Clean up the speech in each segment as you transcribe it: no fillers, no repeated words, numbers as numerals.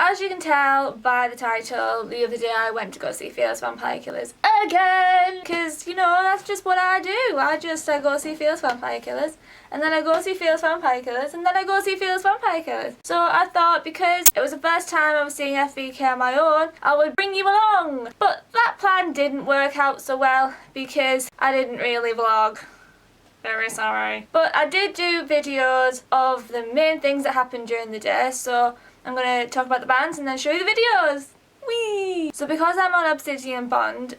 as you can tell by the title, the other day I went to go see Fearless Vampire Killers again, because, you know, that's just what I do. I go see Fearless Vampire Killers, and then I go see Fearless Vampire Killers, and then I go see Fearless Vampire Killers. So I thought, because it was the first time I was seeing FVK on my own, I would bring you along. But that plan didn't work out so well, because I didn't really vlog. Very sorry. But I did do videos of the main things that happened during the day, so I'm going to talk about the bands and then show you the videos. Whee! So because I'm on Obsidian Bond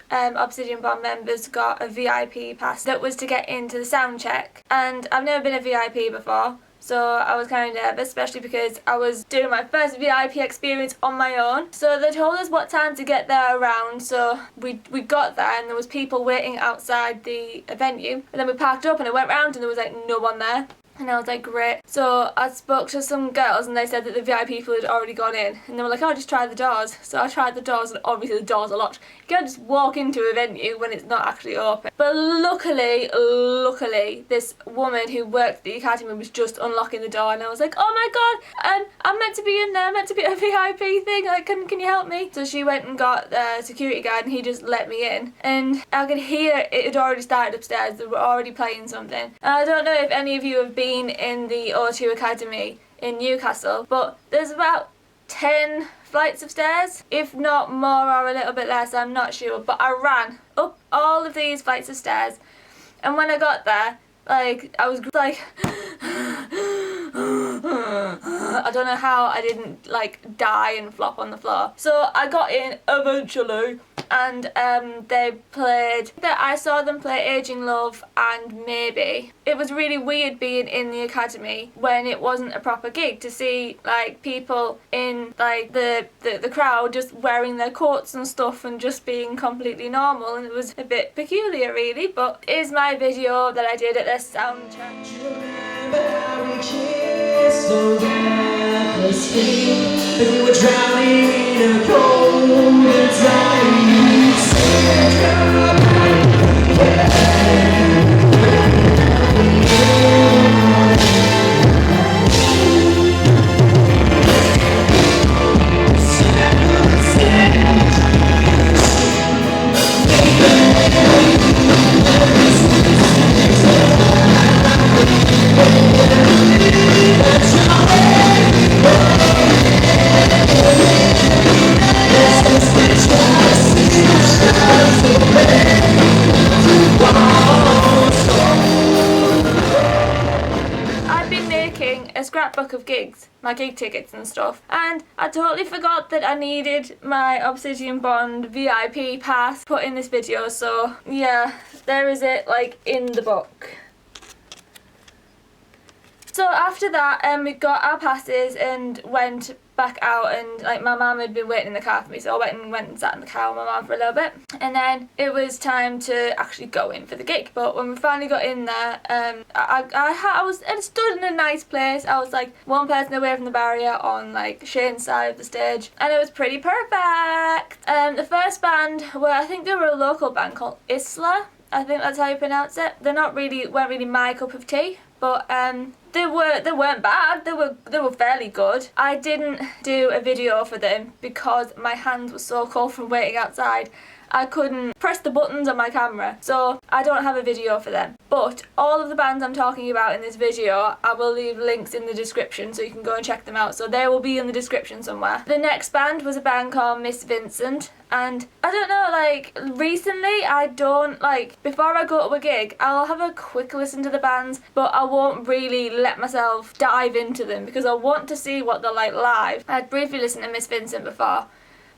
members got a VIP pass that was to get into the sound check. And I've never been a VIP before, so I was kind of nervous, especially because I was doing my first VIP experience on my own. So they told us what time to get there around, so we got there and there was people waiting outside the venue. And then we parked up and I went round and there was like no one there. And I was like, great. So I spoke to some girls and they said that the VIP people had already gone in. And they were like, oh, just try the doors. So I tried the doors and obviously the doors are locked. You can't just walk into a venue when it's not actually open. But luckily, this woman who worked at the academy was just unlocking the door and I was like, oh my god, I'm meant to be in there, meant to be a VIP thing, like, can you help me? So she went and got the security guard and he just let me in. And I could hear it had already started upstairs, they were already playing something. And I don't know if any of you have been in the O2 Academy in Newcastle, but there's about 10 flights of stairs, if not more or a little bit less, I'm not sure, but I ran up all of these flights of stairs, and when I got there, like, I was like I don't know how I didn't like die and flop on the floor. So I got in eventually, and I saw them play Aging Love and Maybe. It was really weird being in the academy when it wasn't a proper gig, to see like people in like the crowd just wearing their coats and stuff and just being completely normal, and it was a bit peculiar really. But here's my video that I did at their sound check. So recklessly, and we were drowning in a cold and dry Scrapbook of gigs, my gig tickets and stuff, and I totally forgot that I needed my Obsidian Bond VIP pass put in this video, so yeah, there is it, like, in the book. So after that, we got our passes and went back out, and like my mum had been waiting in the car for me, so I went and sat in the car with my mum for a little bit, and then it was time to actually go in for the gig. But when we finally got in there, I stood in a nice place. I was like one person away from the barrier on like Shane's side of the stage, and it was pretty perfect. The first band I think they were a local band called Ilser. I think that's how you pronounce it. Weren't really my cup of tea, but they weren't bad. They were fairly good. I didn't do a video for them because my hands were so cold from waiting outside. I couldn't press the buttons on my camera, so I don't have a video for them. But all of the bands I'm talking about in this video, I will leave links in the description so you can go and check them out. So they will be in the description somewhere. The next band was a band called Miss Vincent, and I don't know, like, recently I don't, like, before I go to a gig, I'll have a quick listen to the bands, but I won't really let myself dive into them because I want to see what they're like live. I'd briefly listened to Miss Vincent before,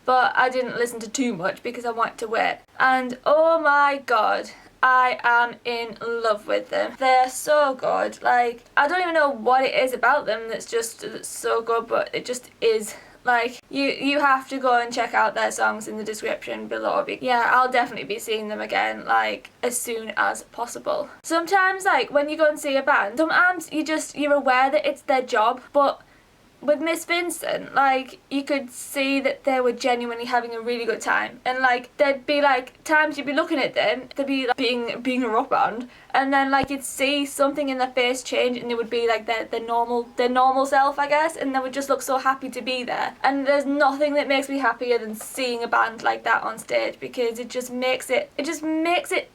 but I didn't listen to too much because I wanted to wait. And oh my god, I am in love with them. They're so good. Like, I don't even know what it is about them that's so good, but it just is. Like, you have to go and check out their songs in the description below. Yeah, I'll definitely be seeing them again, like, as soon as possible. Sometimes, like, when you go and see a band, sometimes you're aware that it's their job, but with Miss Vincent, like, you could see that they were genuinely having a really good time. And, like, there'd be, like, times you'd be looking at them, they'd be, like, being a rock band, and then like you'd see something in their face change, and it would be like their normal self, I guess, and they would just look so happy to be there. And there's nothing that makes me happier than seeing a band like that on stage, because it just makes it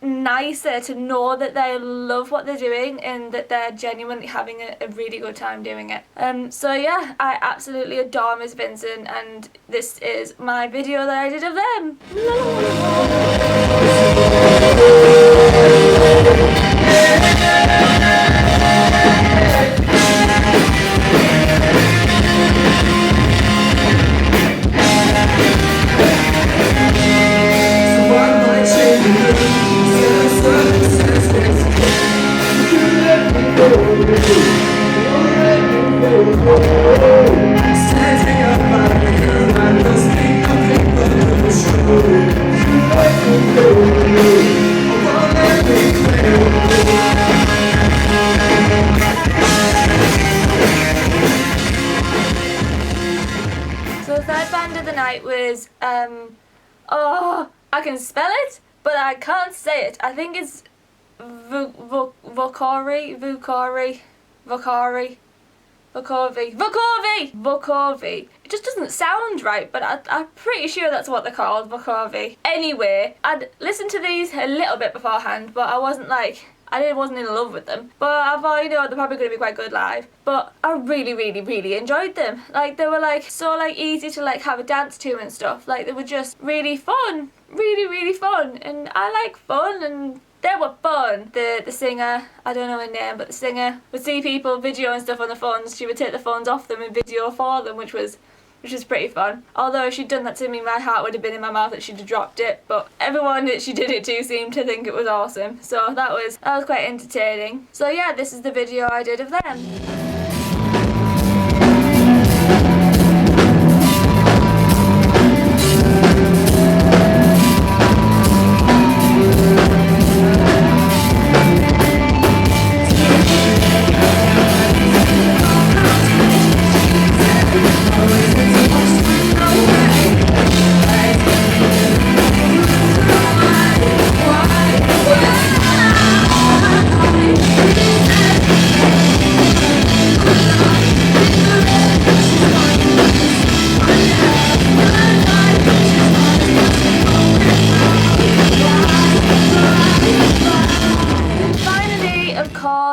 nicer to know that they love what they're doing and that they're genuinely having a really good time doing it. So yeah, I absolutely adore Miss Vincent, and this is my video that I did of them. So the third band of the night was, oh, I can spell it, but I can't say it. I think it's Vukovi. It just doesn't sound right, but I'm pretty sure that's what they're called, Vukovi. Anyway, I'd listened to these a little bit beforehand, but I wasn't in love with them. But I thought, you know, they're probably going to be quite good live. But I really enjoyed them. Like, they were like so like easy to like have a dance to and stuff. Like, they were just really fun, really fun. And I like fun, and they were fun. The singer, I don't know her name, but the singer would see people videoing stuff on the phones. She would take the phones off them and video for them, which was pretty fun. Although if she'd done that to me, my heart would have been in my mouth and she'd have dropped it. But everyone that she did it to seemed to think it was awesome. So that was quite entertaining. So yeah, this is the video I did of them.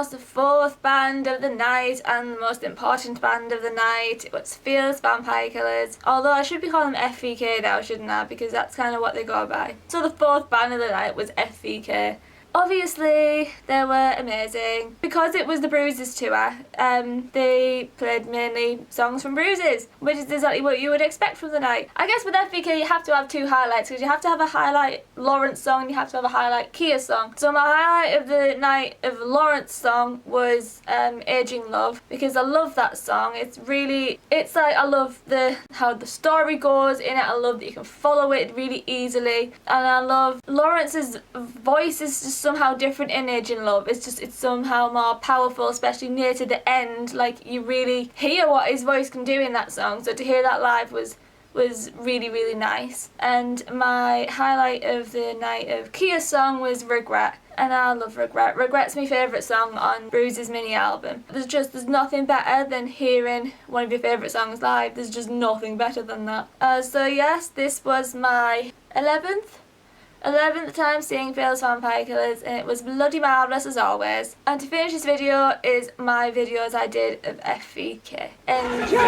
The fourth band of the night and the most important band of the night was Fearless Vampire Killers. Although I should be calling them FVK now, shouldn't I? Because that's kind of what they go by. So the fourth band of the night was FVK. Obviously, they were amazing. Because it was the Bruises tour, they played mainly songs from Bruises, which is exactly what you would expect from the night. I guess with FVK you have to have two highlights, because you have to have a highlight Lawrence song and you have to have a highlight Kia song. So my highlight of the night of the Lawrence song was Aging Love, because I love that song. It's like, I love how the story goes in it. I love that you can follow it really easily, and I love Lawrence's voice is just somehow different in Aging Love. It's somehow more powerful, especially near to the end. Like, you really hear what his voice can do in that song. So to hear that live was really nice. And my highlight of the night of Kia's song was Regret. And I love Regret. Regret's my favourite song on Bruises mini album. There's nothing better than hearing one of your favourite songs live. There's just nothing better than that. So yes, this was my 11th time seeing Fearless Vampire Killers, and it was bloody marvellous as always. And to finish this video is my videos I did of FVK. Enjoy!